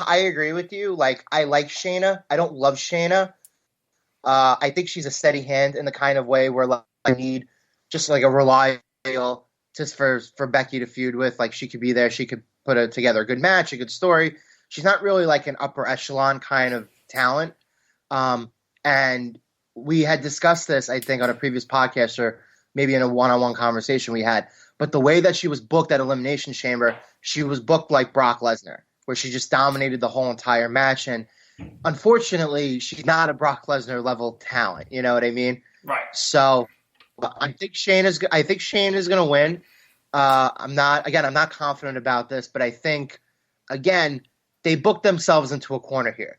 I agree with you. Like, I like Shayna. I don't love Shayna. I think she's a steady hand in the kind of way where like, I need just like a reliable just for Becky to feud with. Like, she could be there. She could put together a good match, a good story. She's not really like an upper echelon kind of talent. And we had discussed this, I think, on a previous podcast or maybe in a one-on-one conversation we had. But the way that she was booked at Elimination Chamber, she was booked like Brock Lesnar, where she just dominated the whole entire match. And unfortunately, she's not a Brock Lesnar level talent. You know what I mean? Right. So I think Shane is going to win. I'm not confident about this, but I think, again, they booked themselves into a corner here.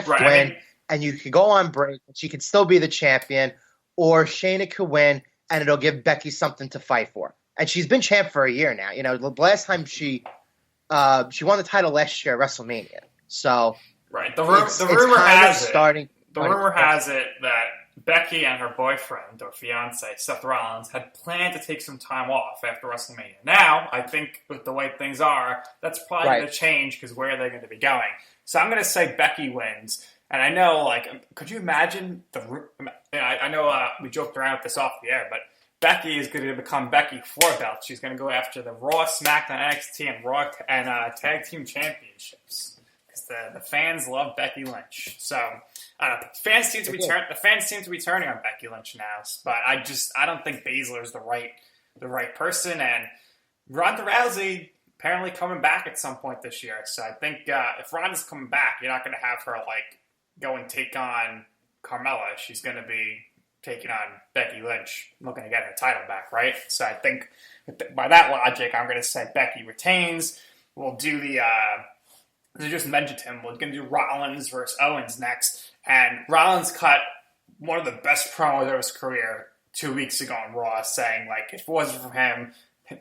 Right. And you could go on break, and she could still be the champion, or Shayna could win, and it'll give Becky something to fight for. And she's been champ for a year now. You know, the last time she won the title last year at WrestleMania. So right. The rumor has it that Becky and her boyfriend or fiance Seth Rollins had planned to take some time off after WrestleMania. Now, I think with the way things are, that's probably going to change because where are they going to be going? So I'm going to say Becky wins. And I know, like, could you imagine I know we joked around with this off the air, but Becky is going to become Becky for belts. She's going to go after the Raw, SmackDown, NXT, and Raw and Tag Team Championships because the fans love Becky Lynch. So the fans seem to be turning on Becky Lynch now. But I don't think Baszler is the right person. And Ronda Rousey apparently coming back at some point this year. So I think if Ronda's coming back, you're not going to have her like go and take on Carmella. She's going to be taking on Becky Lynch, looking to get her title back, right? So I think by that logic, I'm going to say Becky retains. We'll do they just mentioned him, we're going to do Rollins versus Owens next. And Rollins cut one of the best promos of his career 2 weeks ago on Raw, saying, like, if it wasn't for him,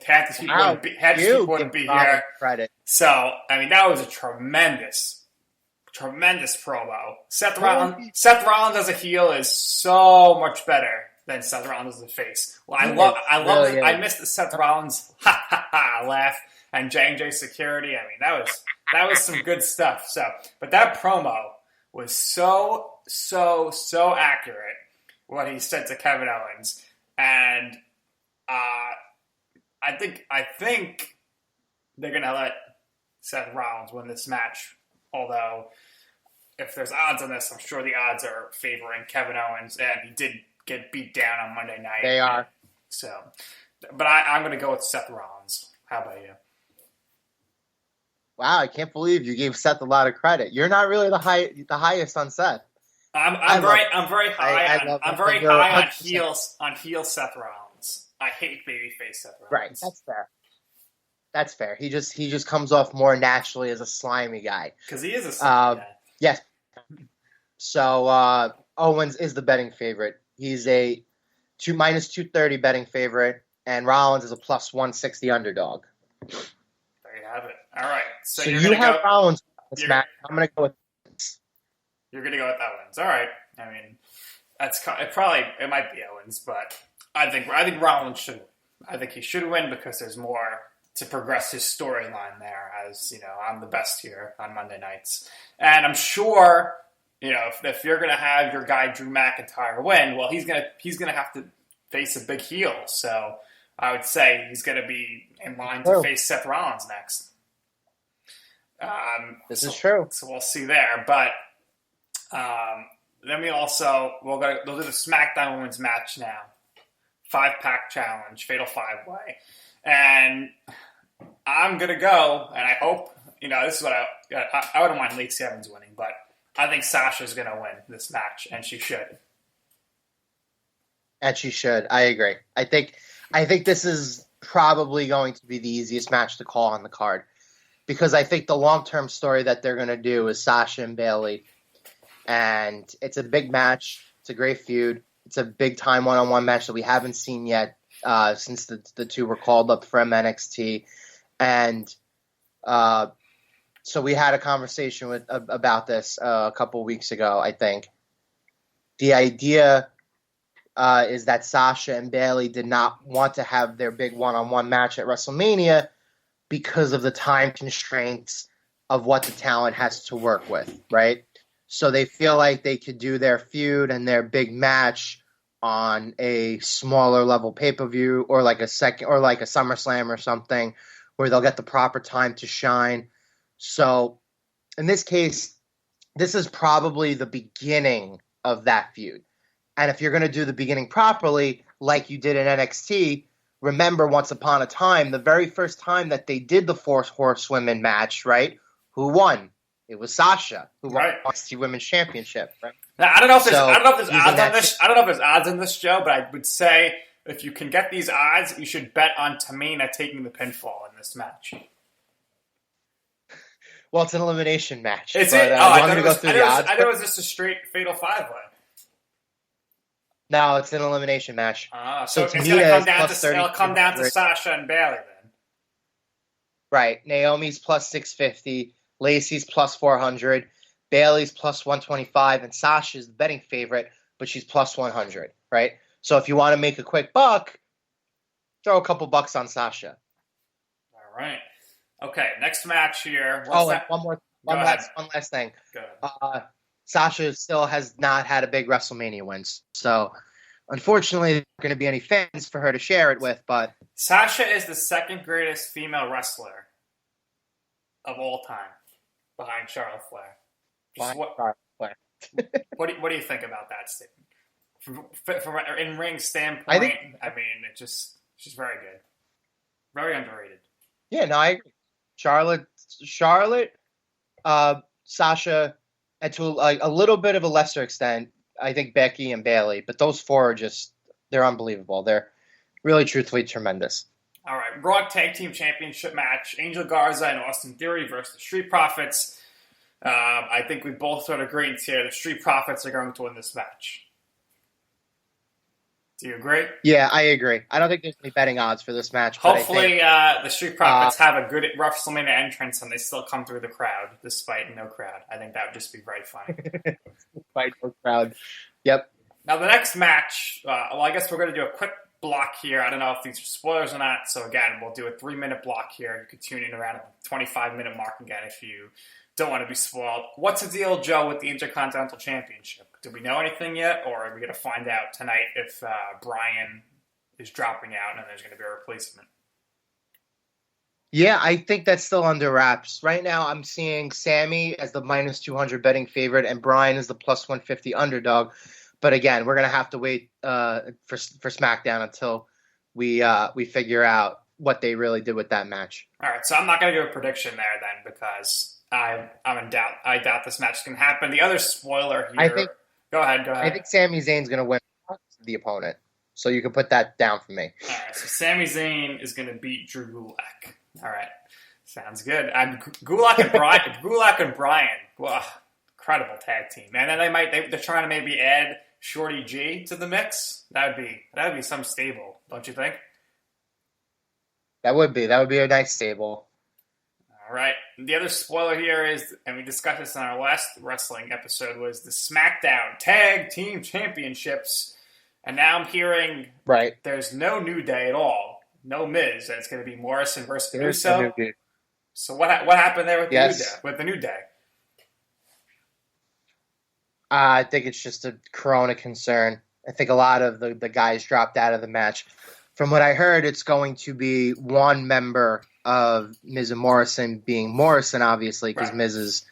half these people wouldn't be here. Credit. So, I mean, that was a tremendous promo. Seth Rollins as a heel is so much better than Seth Rollins as a face. Well, I missed the Seth Rollins laugh and J&J security. I mean, that was some good stuff. So, but that promo was so accurate. What he said to Kevin Owens, and I think they're gonna let Seth Rollins win this match. Although, if there's odds on this, I'm sure the odds are favoring Kevin Owens, and he did get beat down on Monday night. They are. So, but I'm going to go with Seth Rollins. How about you? Wow, I can't believe you gave Seth a lot of credit. You're not really the highest on Seth. I'm very high on heel Seth Rollins. I hate babyface Seth Rollins. Right, that's fair. That's fair. He just comes off more naturally as a slimy guy. Because he is a slimy guy. Yes. So Owens is the betting favorite. He's a minus 230 betting favorite, and Rollins is a plus 160 underdog. There you have it. All right. So you have Rollins in this match. I'm going to go with this. You're going to go with Owens. All right. I mean, it might be Owens, but I think Rollins should win. I think he should win because there's more to progress his storyline there, as you know, I'm the best here on Monday nights. And I'm sure, you know, if you're going to have your guy Drew McIntyre win, well, he's going to have to face a big heel. So I would say he's going to be in line to face Seth Rollins next. This is true. So we'll see there. But then we'll do the SmackDown Women's match now. 5-pack challenge, Fatal 5-Way. And I'm going to go, and I hope, you know, this is what I wouldn't mind Lacey Evans winning, but I think Sasha's going to win this match, and she should. And she should. I agree. I think this is probably going to be the easiest match to call on the card, because I think the long-term story that they're going to do is Sasha and Bayley, and it's a big match. It's a great feud. It's a big-time one-on-one match that we haven't seen yet. Since the two were called up from NXT. And so we had a conversation about this a couple weeks ago, I think. The idea is that Sasha and Bayley did not want to have their big one-on-one match at WrestleMania because of the time constraints of what the talent has to work with, right? So they feel like they could do their feud and their big match on a smaller level pay-per-view or like a SummerSlam or something where they'll get the proper time to shine. So in this case, this is probably the beginning of that feud. And if you're going to do the beginning properly, like you did in NXT, remember once upon a time, the very first time that they did the Four Horsewomen match, right? Who won? It was Sasha, who won the NXT Women's Championship, right? Now, I don't know if there's odds on this, Joe, but I would say if you can get these odds, you should bet on Tamina taking the pinfall in this match. Well, it's an elimination match. Is it? I thought it was just a straight fatal 5-way. No, it's an elimination match. So it's going to come down to Sasha and Bayley then. Right. Naomi's plus 650, Lacey's plus 400, Bayley's plus 125, and Sasha's the betting favorite, but she's plus 100, right? So if you want to make a quick buck, throw a couple bucks on Sasha. All right. Okay, next match here. One last thing. Sasha still has not had a big WrestleMania win, so unfortunately, there aren't going to be any fans for her to share it with. But Sasha is the second greatest female wrestler of all time, behind Charlotte Flair. What do you think about that statement? From an in-ring standpoint, I mean, she's very good, very underrated. Yeah, no, I agree. Charlotte, Sasha, and to a little bit of a lesser extent, I think Becky and Bayley, but those four are they're unbelievable. They're really, truthfully tremendous. All right, Raw Tag Team Championship match, Angel Garza and Austin Theory versus the Street Profits. I think we both sort of agreed here the Street Profits are going to win this match. Do you agree? Yeah, I agree. I don't think there's any betting odds for this match. Hopefully, the Street Profits have a good WrestleMania entrance and they still come through the crowd despite no crowd. I think that would just be very funny. Despite no crowd. Yep. Now, the next match, I guess we're going to do a quick block here. I don't know if these are spoilers or not. So, again, we'll do a 3-minute block here. You could tune in around a 25-minute mark again if you don't want to be spoiled. What's the deal, Joe, with the Intercontinental Championship? Do we know anything yet, or are we going to find out tonight if Bryan is dropping out and there's going to be a replacement? Yeah, I think that's still under wraps. Right now, I'm seeing Sammy as the minus 200 betting favorite and Bryan as the plus 150 underdog. But again, we're going to have to wait for SmackDown until we figure out what they really did with that match. All right, so I'm not going to give a prediction there then because I'm in doubt. I doubt this match can happen. The other spoiler here. Go ahead. I think Sami Zayn's going to win the opponent. So you can put that down for me. All right, so Sami Zayn is going to beat Drew Gulak. All right, sounds good. Gulak and Bryan. Wow, incredible tag team. And then they're trying to maybe add Shorty G to the mix. That would be some stable, don't you think? That would be a nice stable. All right. The other spoiler here is, and we discussed this in our last wrestling episode, was the SmackDown Tag Team Championships. And now I'm hearing there's no New Day at all. No Miz. And it's going to be Morrison versus Uso. So what happened there with the New Day? I think it's just a Corona concern. I think a lot of the guys dropped out of the match. From what I heard, it's going to be one member of Miz and Morrison being Morrison, obviously, because Miz is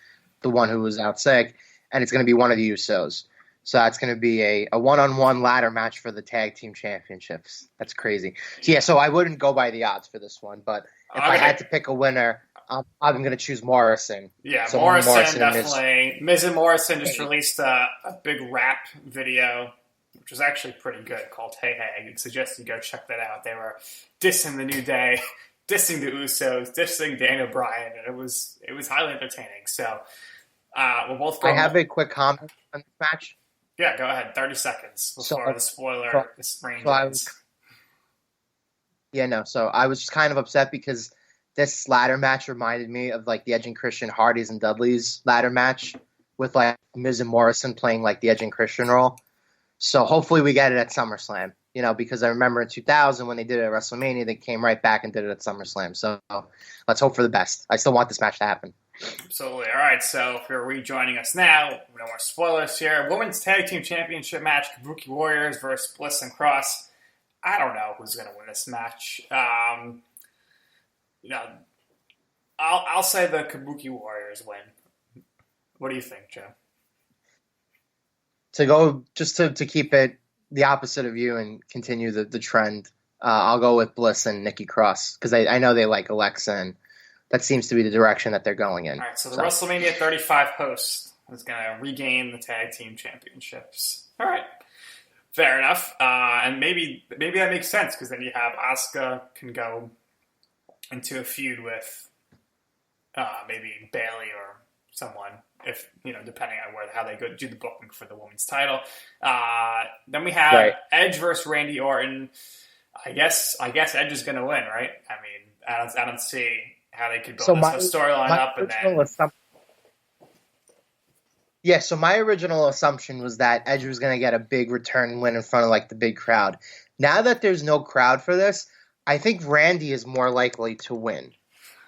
the one who was out sick, and it's going to be one of the Usos. So that's going to be a one-on-one ladder match for the Tag Team Championships. That's crazy. So I wouldn't go by the odds for this one, but if I had to pick a winner, I'm going to choose Morrison. Yeah, so Morrison definitely. Miz and Morrison just released a big rap video, which was actually pretty good, called Hey Hey. I'd suggest you go check that out. They were dissing the New Day, dissing the Usos, dissing Daniel Bryan, and it was highly entertaining. So we'll both go. I have a quick comment on this match. Yeah, go ahead. 30 seconds before the spoiler range. So I was just kind of upset because this ladder match reminded me of like the Edge and Christian Hardys and Dudley's ladder match with like Miz and Morrison playing like the Edge and Christian role. So hopefully we get it at SummerSlam, because I remember in 2000 when they did it at WrestleMania, they came right back and did it at SummerSlam. So let's hope for the best. I still want this match to happen. Absolutely. All right, so if you're rejoining us now, no more spoilers here. Women's Tag Team Championship match, Kabuki Warriors versus Bliss and Cross. I don't know who's going to win this match. You know, I'll say the Kabuki Warriors win. What do you think, Joe? To go, just to keep it the opposite of you and continue the trend, I'll go with Bliss and Nikki Cross, because I know they like Alexa, and that seems to be the direction that they're going in. All right, so the WrestleMania 35 host is going to regain the tag team championships. All right, fair enough. And maybe that makes sense, because then you have Asuka can go into a feud with maybe Bayley or someone, if depending on how they go do the booking for the women's title. Then we have Edge versus Randy Orton. I guess Edge is going to win, right? I mean, I don't see how they could build this storyline up and then. Yeah, so my original assumption was that Edge was going to get a big return win in front of like the big crowd. Now that there's no crowd for this, I think Randy is more likely to win.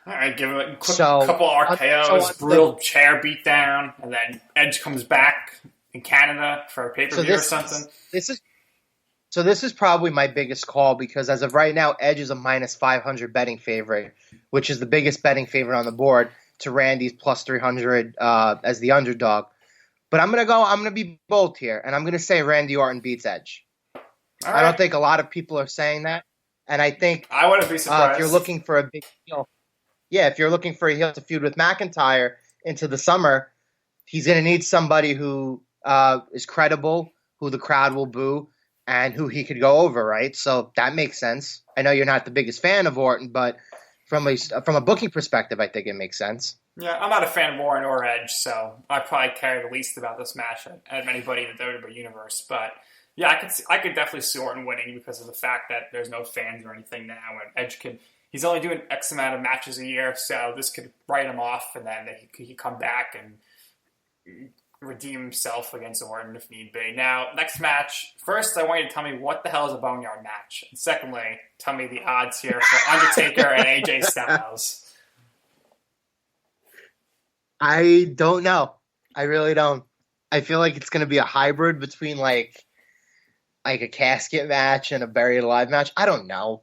All right, give him a couple RKOs, brutal chair beatdown, and then Edge comes back in Canada for a pay-per-view or something. This is probably my biggest call, because as of right now, Edge is a minus 500 betting favorite, which is the biggest betting favorite on the board, to Randy's plus 300 as the underdog. But I'm going to be bold here, and I'm going to say Randy Orton beats Edge. Right. I don't think a lot of people are saying that, and I think I wouldn't be surprised. If you're looking for a big heel, if you're looking for a heel to feud with McIntyre into the summer, he's going to need somebody who is credible, who the crowd will boo, and who he could go over, right? So that makes sense. I know you're not the biggest fan of Orton, but from a booking perspective, I think it makes sense. Yeah, I'm not a fan of Orton or Edge, so I probably care the least about this match of anybody in the WWE universe. But yeah, I could definitely see Orton winning because of the fact that there's no fans or anything now, and Edge he's only doing X amount of matches a year, so this could write him off, and then he could come back and redeem himself against Orton if need be. Now, next match. First, I want you to tell me what the hell is a Boneyard match. And secondly, tell me the odds here for Undertaker and AJ Styles. I don't know. I really don't. I feel like it's going to be a hybrid between like a casket match and a buried alive match. I don't know.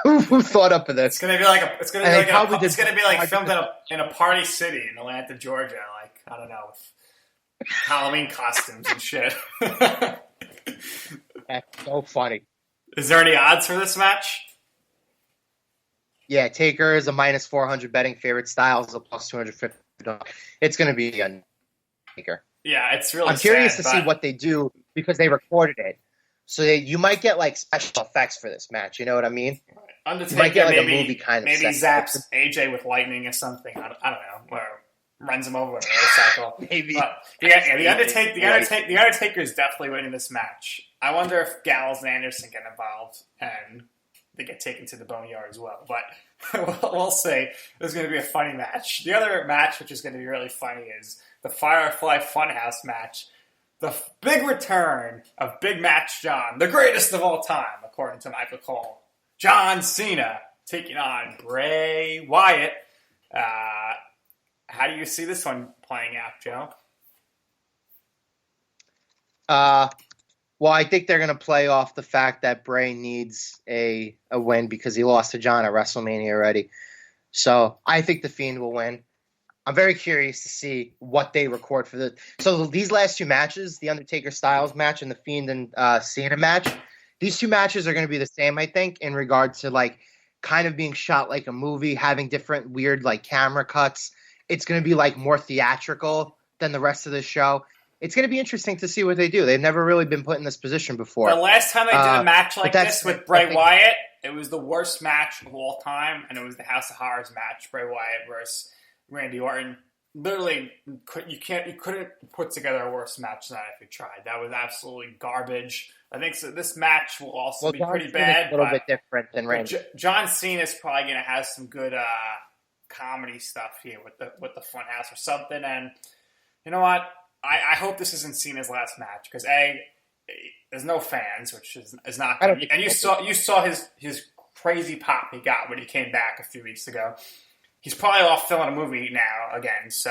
Who thought up of this? It's gonna be like filmed in a party city in Atlanta, Georgia. Like, I don't know, with Halloween costumes and shit. That's so funny. Is there any odds for this match? Yeah, Taker is a minus 400 betting favorite. Styles is a plus 250. It's gonna be a Taker. Yeah, it's really. I'm curious to see what they do, because they recorded it, so you might get like special effects for this match. You know what I mean? Undertaker, you might get like a movie kind of. Maybe zaps AJ with lightning or something. I don't know, or runs him over with a motorcycle. Maybe. But the Undertaker is definitely winning this match. I wonder if Gallows and Anderson get involved and they get taken to the Boneyard as well. But we'll see. This is going to be a funny match. The other match, which is going to be really funny, is the Firefly Funhouse match. The big return of Big Match John, the greatest of all time, according to Michael Cole. John Cena taking on Bray Wyatt. How do you see this one playing out, Joe? Well, I think they're going to play off the fact that Bray needs a win because he lost to John at WrestleMania already. So I think The Fiend will win. I'm very curious to see what they record for So these last two matches, the Undertaker Styles match and the Fiend and Cena match, these two matches are going to be the same, I think, in regard to like kind of being shot like a movie, having different weird like camera cuts. It's going to be like more theatrical than the rest of the show. It's going to be interesting to see what they do. They've never really been put in this position before. The last time they did a match like this with Bray Wyatt, it was the worst match of all time, and it was the House of Horrors match, Bray Wyatt versus Randy Orton. Literally, you couldn't put together a worse match than that if you tried. That was absolutely garbage. I think so. This match will also be pretty bad. A little bit different than Randy. John Cena is probably going to have some good comedy stuff here with the Funhouse or something. And you know what? I hope this isn't Cena's last match because there's no fans, which is not good. And you saw his crazy pop he got when he came back a few weeks ago. he's probably off filming a movie now again. So